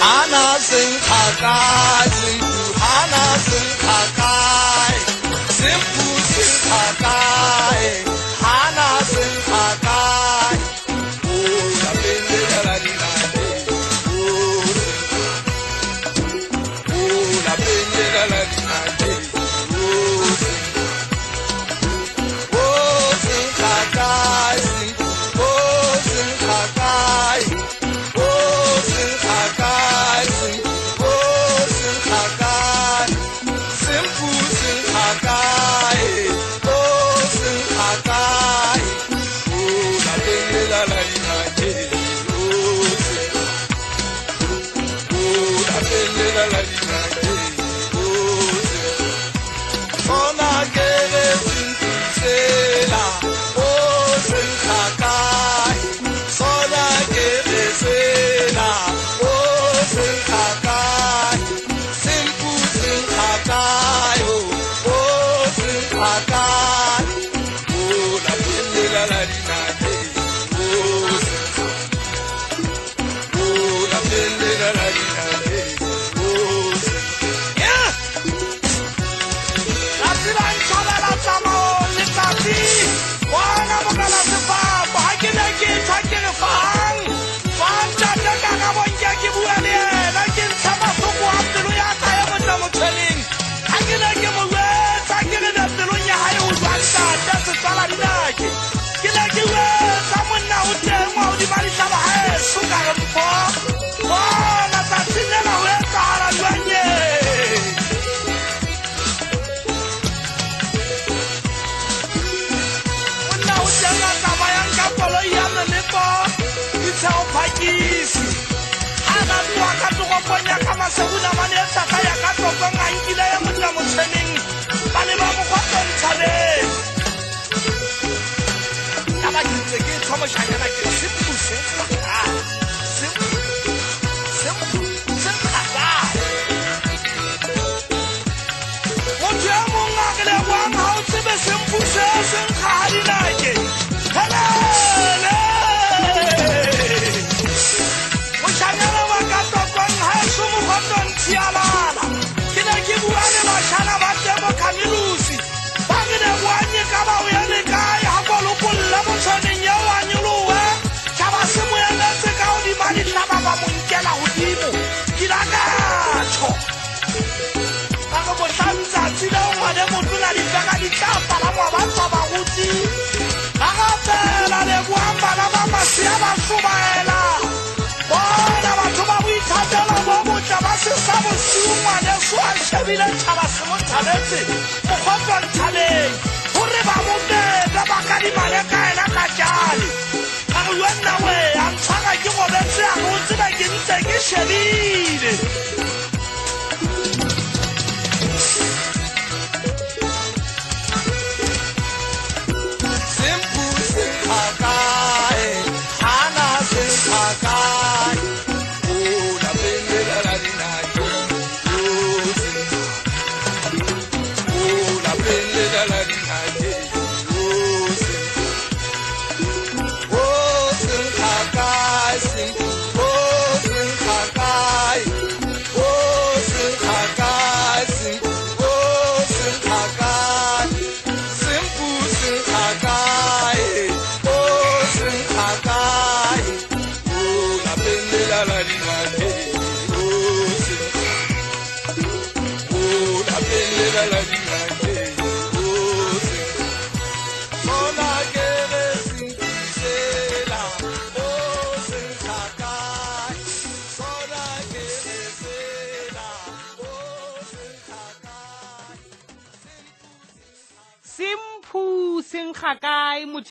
Hana sing hakai, simple Hana sing hakai, simple sing hakai, Hana sing hakai. Oh, la pende la dina, oh, la pende la dina, oh, sing hakai, simple, oh, sing hakai. Seguna manera kaya ka tokong ngangkila ya munda mo training bane ba mo khotong tshale taba ke ke thomo shakana ke simple mo tya mo ngakele wa ha o tsebe simple sen khali na ke hello mo shakana wa ka tokong ha sumu khotong tialala kina ke buane ba shana ba tsebo kamilusi bangene buanye ka ba o ya le kai ha go lo kulla mo tshwaneng ya wa nyuluwe tshaba se mo ya netse ka o di mali tshaba ba mo nkela hodimo kilaka tsho ka go botlantsa tsila o ngwane mo tlola di baka di tapa la mo ba tsaba gutsi ka ga pela le buamba la ba masia ba subaela bona batho ba boithatela bo botla ba se sa bosiungwane so a shebile tšhaba se mo thabetse mokgotwa nthabeng gore ba moketa ba kadimane ka ena ka jale ka go yo nna we a ntshwara ke gobetse a go tseba ke ntse ke shebile Simpu sing khakai